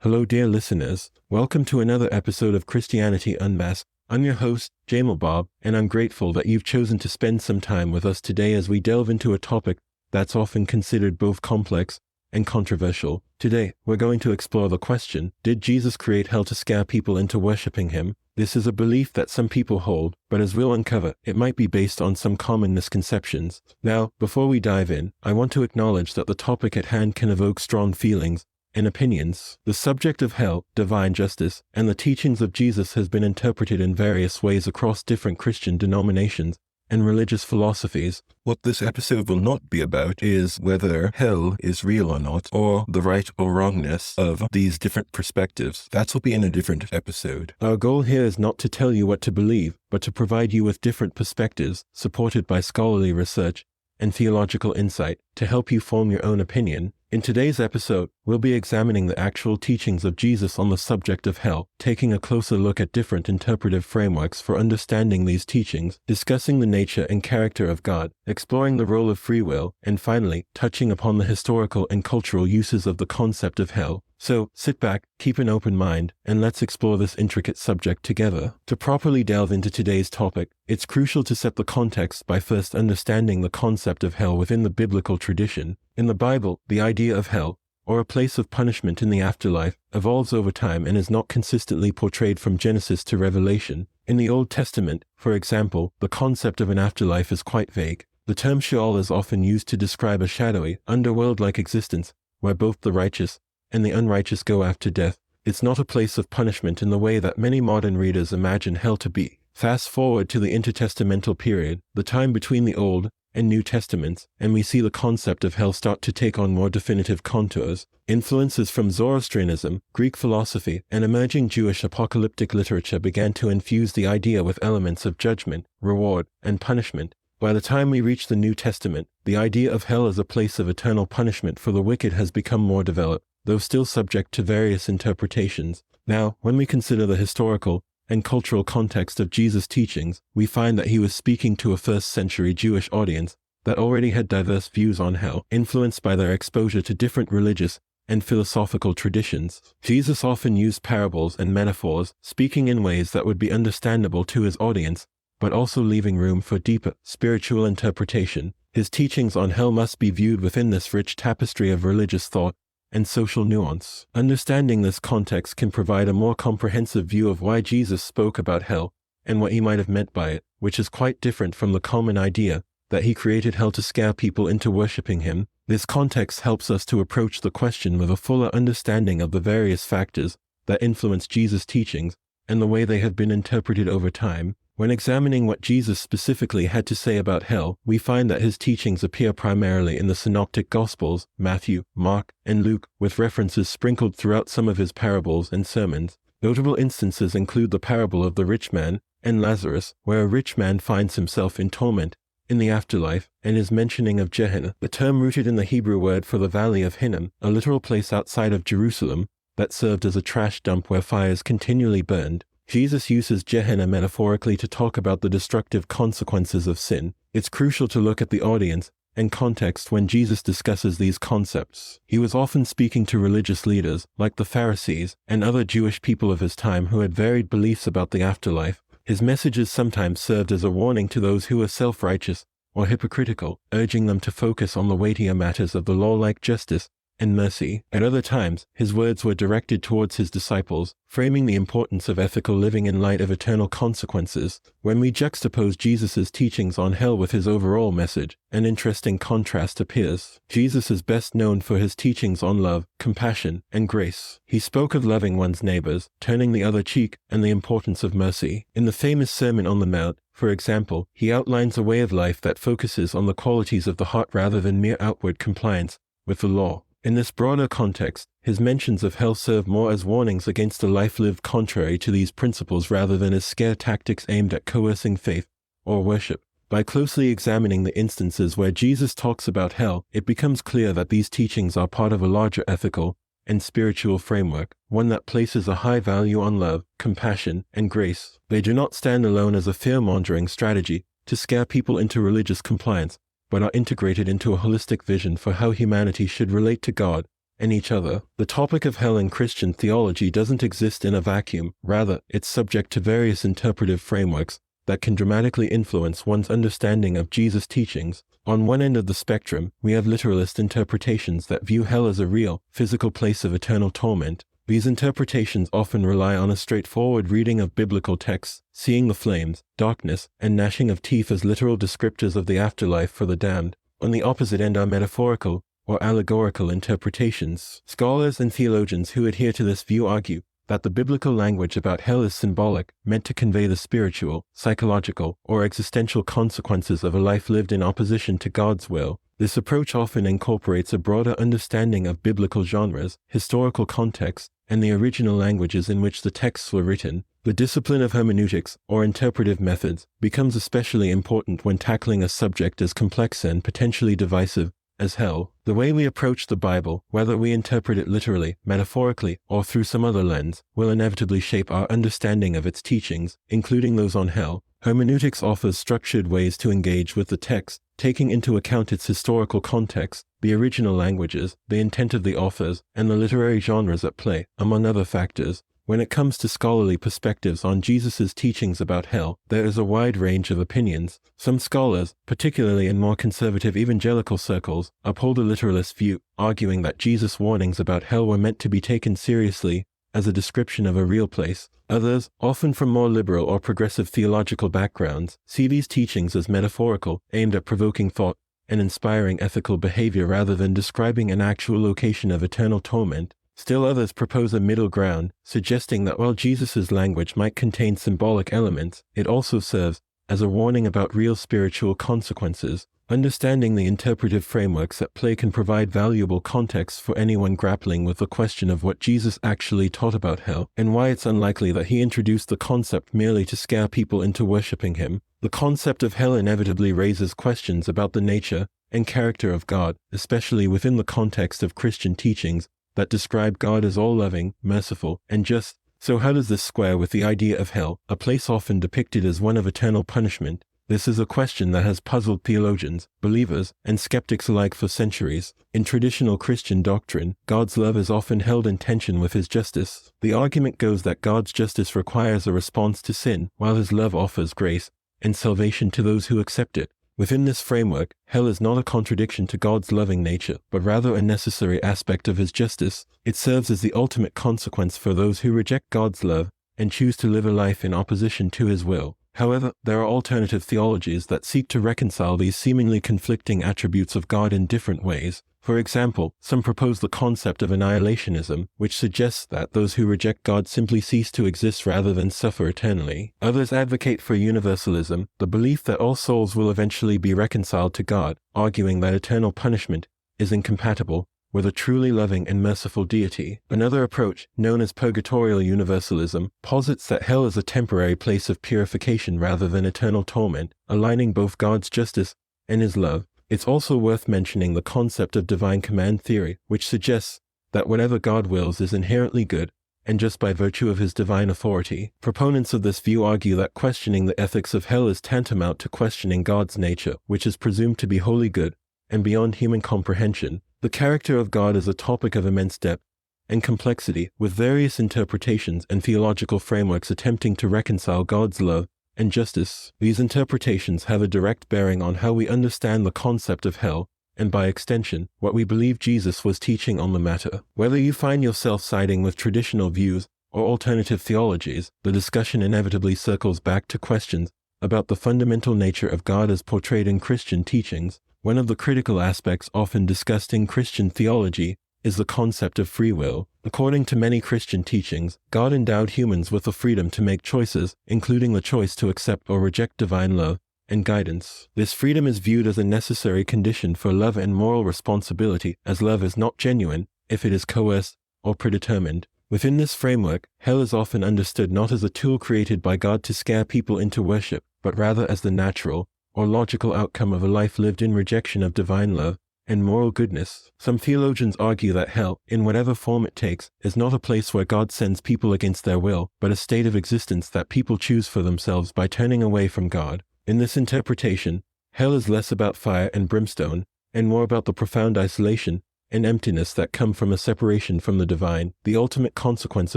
Hello, dear listeners. Welcome to another episode of Christianity Unmasked. I'm your host, Jaymel Bobb, and I'm grateful that you've chosen to spend some time with us today as we delve into a topic that's often considered both complex and controversial. Today, we're going to explore the question, did Jesus create hell to scare people into worshipping him? This is a belief that some people hold, but as we'll uncover, it might be based on some common misconceptions. Now, before we dive in, I want to acknowledge that the topic at hand can evoke strong feelings and opinions. The subject of hell, divine justice, and the teachings of Jesus has been interpreted in various ways across different Christian denominations and religious philosophies. What this episode will not be about is whether hell is real or not, or the right or wrongness of these different perspectives. That will be in a different episode. Our goal here is not to tell you what to believe, but to provide you with different perspectives, supported by scholarly research and theological insight, to help you form your own opinion. In today's episode, we'll be examining the actual teachings of Jesus on the subject of hell, taking a closer look at different interpretive frameworks for understanding these teachings, discussing the nature and character of God, exploring the role of free will, and finally, touching upon the historical and cultural uses of the concept of hell. So, sit back, keep an open mind, and let's explore this intricate subject together. To properly delve into today's topic, it's crucial to set the context by first understanding the concept of hell within the biblical tradition. In the Bible, the idea of hell, or a place of punishment in the afterlife, evolves over time and is not consistently portrayed from Genesis to Revelation. In the Old Testament, for example, the concept of an afterlife is quite vague. The term Sheol is often used to describe a shadowy, underworld-like existence, where both the righteous and the unrighteous go after death. It's not a place of punishment in the way that many modern readers imagine hell to be. Fast forward to the intertestamental period, the time between the Old and New Testaments, and we see the concept of hell start to take on more definitive contours. Influences from Zoroastrianism, Greek philosophy, and emerging Jewish apocalyptic literature began to infuse the idea with elements of judgment, reward, and punishment. By the time we reach the New Testament, the idea of hell as a place of eternal punishment for the wicked has become more developed, though still subject to various interpretations. Now, when we consider the historical and cultural context of Jesus' teachings, we find that he was speaking to a first-century Jewish audience that already had diverse views on hell, influenced by their exposure to different religious and philosophical traditions. Jesus often used parables and metaphors, speaking in ways that would be understandable to his audience, but also leaving room for deeper spiritual interpretation. His teachings on hell must be viewed within this rich tapestry of religious thought and social nuance. Understanding this context can provide a more comprehensive view of why Jesus spoke about hell and what he might have meant by it, which is quite different from the common idea that he created hell to scare people into worshipping him. This context helps us to approach the question with a fuller understanding of the various factors that influence Jesus' teachings and the way they have been interpreted over time. When examining what Jesus specifically had to say about hell, we find that his teachings appear primarily in the Synoptic Gospels, Matthew, Mark, and Luke, with references sprinkled throughout some of his parables and sermons. Notable instances include the parable of the rich man and Lazarus, where a rich man finds himself in torment in the afterlife, and his mentioning of Gehenna, the term rooted in the Hebrew word for the Valley of Hinnom, a literal place outside of Jerusalem that served as a trash dump where fires continually burned. Jesus uses Gehenna metaphorically to talk about the destructive consequences of sin. It's crucial to look at the audience and context when Jesus discusses these concepts. He was often speaking to religious leaders, like the Pharisees and other Jewish people of his time who had varied beliefs about the afterlife. His messages sometimes served as a warning to those who were self-righteous or hypocritical, urging them to focus on the weightier matters of the law like justice and mercy. At other times, his words were directed towards his disciples, framing the importance of ethical living in light of eternal consequences. When we juxtapose Jesus' teachings on hell with his overall message, an interesting contrast appears. Jesus is best known for his teachings on love, compassion, and grace. He spoke of loving one's neighbors, turning the other cheek, and the importance of mercy. In the famous Sermon on the Mount, for example, he outlines a way of life that focuses on the qualities of the heart rather than mere outward compliance with the law. In this broader context, his mentions of hell serve more as warnings against a life lived contrary to these principles rather than as scare tactics aimed at coercing faith or worship. By closely examining the instances where Jesus talks about hell, it becomes clear that these teachings are part of a larger ethical and spiritual framework, one that places a high value on love, compassion, and grace. They do not stand alone as a fear-mongering strategy to scare people into religious compliance, but are integrated into a holistic vision for how humanity should relate to God and each other. The topic of hell in Christian theology doesn't exist in a vacuum. Rather, it's subject to various interpretive frameworks that can dramatically influence one's understanding of Jesus' teachings. On one end of the spectrum, we have literalist interpretations that view hell as a real, physical place of eternal torment. These interpretations often rely on a straightforward reading of biblical texts, seeing the flames, darkness, and gnashing of teeth as literal descriptors of the afterlife for the damned. On the opposite end are metaphorical or allegorical interpretations. Scholars and theologians who adhere to this view argue that the biblical language about hell is symbolic, meant to convey the spiritual, psychological, or existential consequences of a life lived in opposition to God's will. This approach often incorporates a broader understanding of biblical genres, historical context, and the original languages in which the texts were written. The discipline of hermeneutics, or interpretive methods, becomes especially important when tackling a subject as complex and potentially divisive as hell. The way we approach the Bible, whether we interpret it literally, metaphorically, or through some other lens, will inevitably shape our understanding of its teachings, including those on hell. Hermeneutics offers structured ways to engage with the text, taking into account its historical context, the original languages, the intent of the authors, and the literary genres at play, among other factors. When it comes to scholarly perspectives on Jesus' teachings about hell, there is a wide range of opinions. Some scholars, particularly in more conservative evangelical circles, uphold a literalist view, arguing that Jesus' warnings about hell were meant to be taken seriously as a description of a real place. Others, often from more liberal or progressive theological backgrounds, see these teachings as metaphorical, aimed at provoking thought and inspiring ethical behavior rather than describing an actual location of eternal torment. Still others propose a middle ground, suggesting that while Jesus' language might contain symbolic elements, it also serves as a warning about real spiritual consequences. Understanding the interpretive frameworks at play can provide valuable context for anyone grappling with the question of what Jesus actually taught about hell, and why it's unlikely that he introduced the concept merely to scare people into worshipping him. The concept of hell inevitably raises questions about the nature and character of God, especially within the context of Christian teachings that describe God as all-loving, merciful, and just. So how does this square with the idea of hell, a place often depicted as one of eternal punishment? This is a question that has puzzled theologians, believers, and skeptics alike for centuries. In traditional Christian doctrine, God's love is often held in tension with his justice. The argument goes that God's justice requires a response to sin, while his love offers grace and salvation to those who accept it. Within this framework, hell is not a contradiction to God's loving nature, but rather a necessary aspect of his justice. It serves as the ultimate consequence for those who reject God's love and choose to live a life in opposition to his will. However, there are alternative theologies that seek to reconcile these seemingly conflicting attributes of God in different ways. For example, some propose the concept of annihilationism, which suggests that those who reject God simply cease to exist rather than suffer eternally. Others advocate for universalism, the belief that all souls will eventually be reconciled to God, arguing that eternal punishment is incompatible with a truly loving and merciful deity. Another approach, known as purgatorial universalism, posits that hell is a temporary place of purification rather than eternal torment, aligning both God's justice and his love. It's also worth mentioning the concept of divine command theory, which suggests that whatever God wills is inherently good, and just by virtue of his divine authority. Proponents of this view argue that questioning the ethics of hell is tantamount to questioning God's nature, which is presumed to be wholly good and beyond human comprehension. The character of God is a topic of immense depth and complexity, with various interpretations and theological frameworks attempting to reconcile God's love and justice. These interpretations have a direct bearing on how we understand the concept of hell, and by extension, what we believe Jesus was teaching on the matter. Whether you find yourself siding with traditional views or alternative theologies, the discussion inevitably circles back to questions about the fundamental nature of God as portrayed in Christian teachings. One of the critical aspects often discussed in Christian theology is the concept of free will. According to many Christian teachings, God endowed humans with the freedom to make choices, including the choice to accept or reject divine love and guidance. This freedom is viewed as a necessary condition for love and moral responsibility, as love is not genuine if it is coerced or predetermined. Within this framework, hell is often understood not as a tool created by God to scare people into worship, but rather as the natural or logical outcome of a life lived in rejection of divine love and moral goodness. Some theologians argue that hell, in whatever form it takes, is not a place where God sends people against their will, but a state of existence that people choose for themselves by turning away from God. In this interpretation, hell is less about fire and brimstone, and more about the profound isolation and emptiness that come from a separation from the divine, the ultimate consequence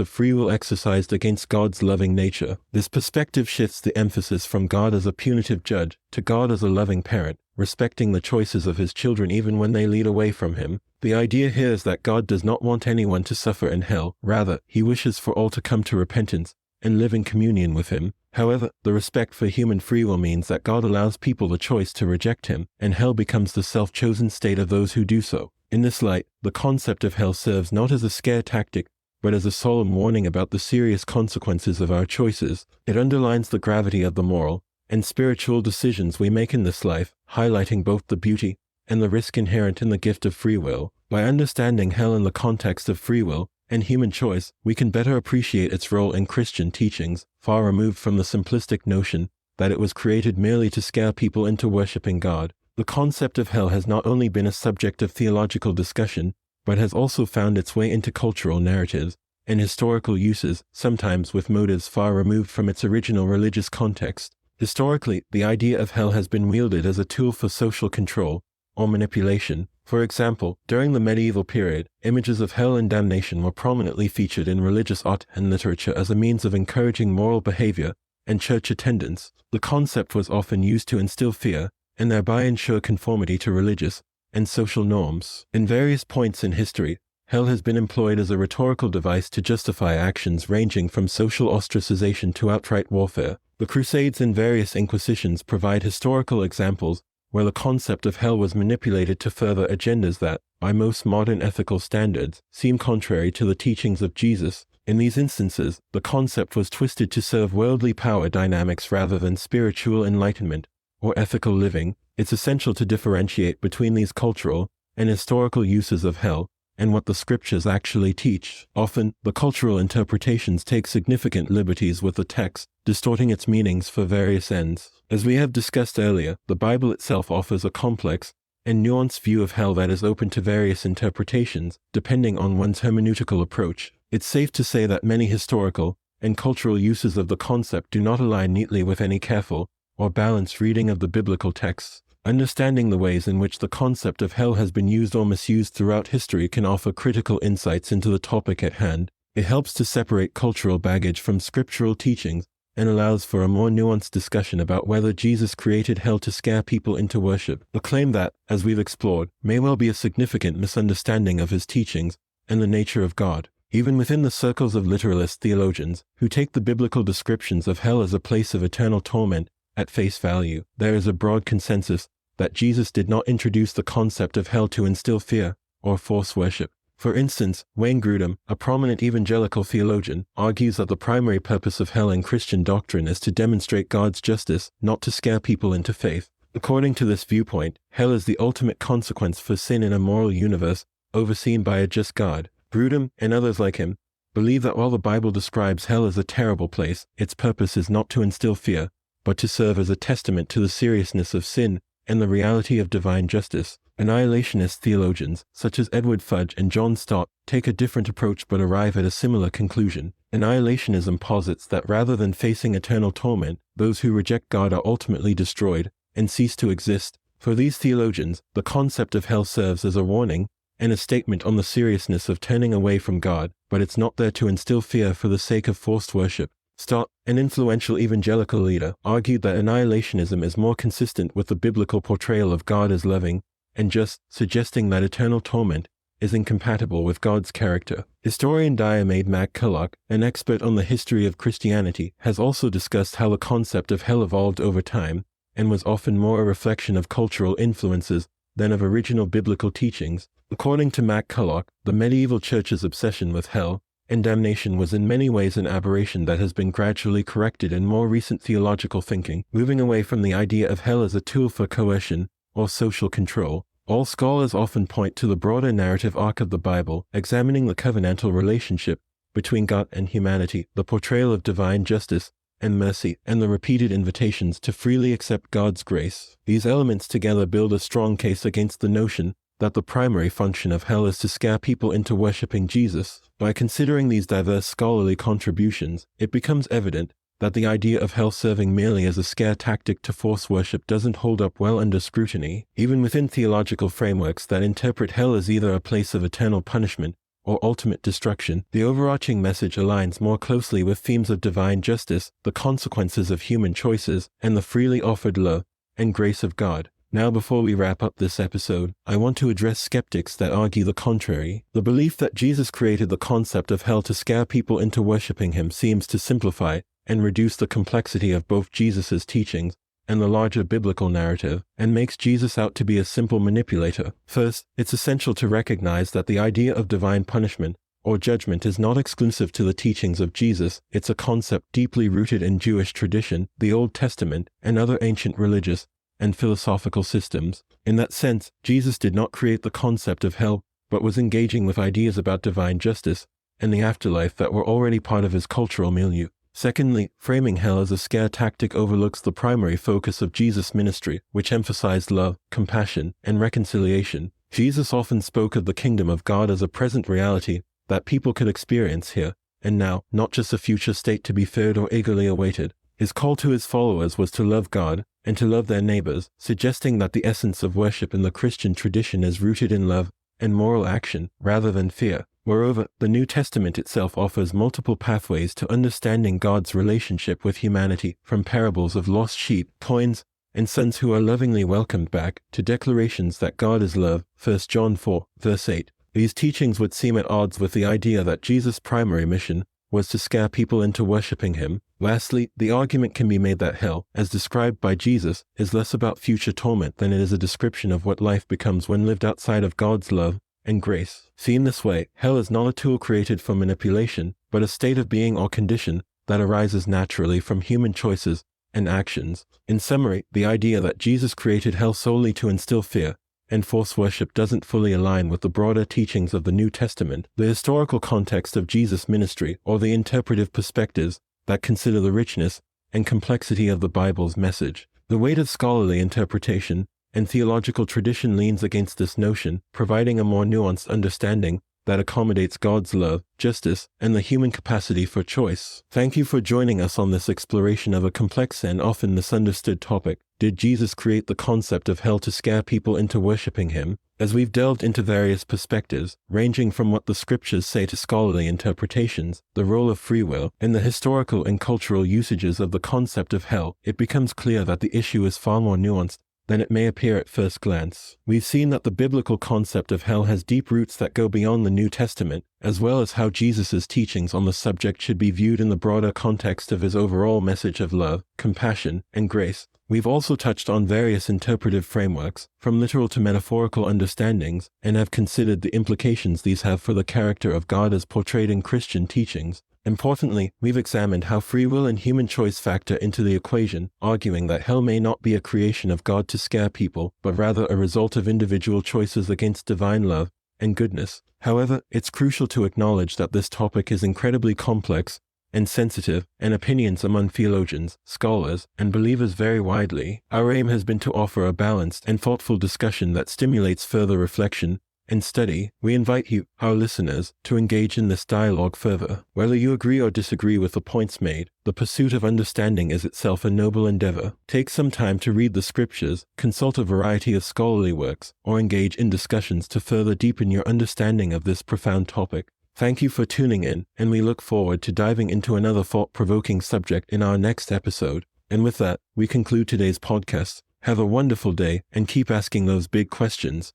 of free will exercised against God's loving nature. This perspective shifts the emphasis from God as a punitive judge to God as a loving parent, respecting the choices of his children even when they lead away from him. The idea here is that God does not want anyone to suffer in hell. Rather, he wishes for all to come to repentance and live in communion with him. However, the respect for human free will means that God allows people the choice to reject him, and hell becomes the self-chosen state of those who do so. In this light, the concept of hell serves not as a scare tactic, but as a solemn warning about the serious consequences of our choices. It underlines the gravity of the moral and spiritual decisions we make in this life, highlighting both the beauty and the risk inherent in the gift of free will. By understanding hell in the context of free will and human choice, we can better appreciate its role in Christian teachings, far removed from the simplistic notion that it was created merely to scare people into worshipping God. The concept of hell has not only been a subject of theological discussion, but has also found its way into cultural narratives and historical uses, sometimes with motives far removed from its original religious context. Historically, the idea of hell has been wielded as a tool for social control or manipulation. For example, during the medieval period, images of hell and damnation were prominently featured in religious art and literature as a means of encouraging moral behavior and church attendance. The concept was often used to instill fear and thereby ensure conformity to religious and social norms. In various points in history, hell has been employed as a rhetorical device to justify actions ranging from social ostracization to outright warfare. The Crusades and various inquisitions provide historical examples where the concept of hell was manipulated to further agendas that, by most modern ethical standards, seem contrary to the teachings of Jesus. In these instances, the concept was twisted to serve worldly power dynamics rather than spiritual enlightenment or ethical living. It's essential to differentiate between these cultural and historical uses of hell and what the scriptures actually teach. Often, the cultural interpretations take significant liberties with the text, distorting its meanings for various ends. As we have discussed earlier, the Bible itself offers a complex and nuanced view of hell that is open to various interpretations, depending on one's hermeneutical approach. It's safe to say that many historical and cultural uses of the concept do not align neatly with any careful or balanced reading of the biblical texts. Understanding the ways in which the concept of hell has been used or misused throughout history can offer critical insights into the topic at hand. It helps to separate cultural baggage from scriptural teachings and allows for a more nuanced discussion about whether Jesus created hell to scare people into worship. The claim that, as we've explored, may well be a significant misunderstanding of his teachings and the nature of God. Even within the circles of literalist theologians, who take the biblical descriptions of hell as a place of eternal torment at face value, there is a broad consensus that Jesus did not introduce the concept of hell to instill fear or force worship. For instance, Wayne Grudem, a prominent evangelical theologian, argues that the primary purpose of hell in Christian doctrine is to demonstrate God's justice, not to scare people into faith. According to this viewpoint, hell is the ultimate consequence for sin in a moral universe overseen by a just God. Grudem, and others like him, believe that while the Bible describes hell as a terrible place, its purpose is not to instill fear, but to serve as a testament to the seriousness of sin and the reality of divine justice. Annihilationist theologians, such as Edward Fudge and John Stott, take a different approach but arrive at a similar conclusion. Annihilationism posits that rather than facing eternal torment, those who reject God are ultimately destroyed and cease to exist. For these theologians, the concept of hell serves as a warning and a statement on the seriousness of turning away from God, but it's not there to instill fear for the sake of forced worship. Stott, an influential evangelical leader, argued that annihilationism is more consistent with the biblical portrayal of God as loving and just, suggesting that eternal torment is incompatible with God's character. Historian Diarmaid MacCulloch, an expert on the history of Christianity, has also discussed how the concept of hell evolved over time and was often more a reflection of cultural influences than of original biblical teachings. According to MacCulloch, the medieval church's obsession with hell and damnation was in many ways an aberration that has been gradually corrected in more recent theological thinking, moving away from the idea of hell as a tool for coercion or social control. All scholars often point to the broader narrative arc of the Bible, examining the covenantal relationship between God and humanity, the portrayal of divine justice and mercy, and the repeated invitations to freely accept God's grace. These elements together build a strong case against the notion that the primary function of hell is to scare people into worshipping Jesus. By considering these diverse scholarly contributions, it becomes evident that the idea of hell serving merely as a scare tactic to force worship doesn't hold up well under scrutiny. Even within theological frameworks that interpret hell as either a place of eternal punishment or ultimate destruction, the overarching message aligns more closely with themes of divine justice, the consequences of human choices, and the freely offered love and grace of God. Now, before we wrap up this episode, I want to address skeptics that argue the contrary. The belief that Jesus created the concept of hell to scare people into worshiping him seems to simplify and reduce the complexity of both Jesus' teachings and the larger biblical narrative, and makes Jesus out to be a simple manipulator. First, it's essential to recognize that the idea of divine punishment or judgment is not exclusive to the teachings of Jesus. It's a concept deeply rooted in Jewish tradition, the Old Testament, and other ancient religious and philosophical systems. In that sense, Jesus did not create the concept of hell, but was engaging with ideas about divine justice and the afterlife that were already part of his cultural milieu. Secondly, framing hell as a scare tactic overlooks the primary focus of Jesus' ministry, which emphasized love, compassion, and reconciliation. Jesus often spoke of the kingdom of God as a present reality that people could experience here and now, not just a future state to be feared or eagerly awaited. His call to his followers was to love God and to love their neighbors, suggesting that the essence of worship in the Christian tradition is rooted in love and moral action rather than fear. Moreover, the New Testament itself offers multiple pathways to understanding God's relationship with humanity, from parables of lost sheep, coins, and sons who are lovingly welcomed back, to declarations that God is love, 1 John 4, verse 8. These teachings would seem at odds with the idea that Jesus' primary mission was to scare people into worshipping him. Lastly, the argument can be made that hell, as described by Jesus, is less about future torment than it is a description of what life becomes when lived outside of God's love and grace. Seen this way, hell is not a tool created for manipulation, but a state of being or condition that arises naturally from human choices and actions. In summary, the idea that Jesus created hell solely to instill fear and force worship doesn't fully align with the broader teachings of the New Testament, the historical context of Jesus' ministry, or the interpretive perspectives that consider the richness and complexity of the Bible's message. The weight of scholarly interpretation and theological tradition leans against this notion, providing a more nuanced understanding that accommodates God's love, justice, and the human capacity for choice. Thank you for joining us on this exploration of a complex and often misunderstood topic. Did Jesus create the concept of hell to scare people into worshipping him? As we've delved into various perspectives, ranging from what the scriptures say to scholarly interpretations, the role of free will, and the historical and cultural usages of the concept of hell, it becomes clear that the issue is far more nuanced than it may appear at first glance. We've seen that the biblical concept of hell has deep roots that go beyond the New Testament, as well as how Jesus' teachings on the subject should be viewed in the broader context of his overall message of love, compassion, and grace. We've also touched on various interpretive frameworks, from literal to metaphorical understandings, and have considered the implications these have for the character of God as portrayed in Christian teachings. Importantly, we've examined how free will and human choice factor into the equation, arguing that hell may not be a creation of God to scare people, but rather a result of individual choices against divine love and goodness. However, it's crucial to acknowledge that this topic is incredibly complex and sensitive, and opinions among theologians, scholars, and believers vary widely. Our aim has been to offer a balanced and thoughtful discussion that stimulates further reflection and study. We invite you, our listeners, to engage in this dialogue further. Whether you agree or disagree with the points made, the pursuit of understanding is itself a noble endeavor. Take some time to read the scriptures, consult a variety of scholarly works, or engage in discussions to further deepen your understanding of this profound topic. Thank you for tuning in, and we look forward to diving into another thought-provoking subject in our next episode. And with that, we conclude today's podcast. Have a wonderful day, and keep asking those big questions.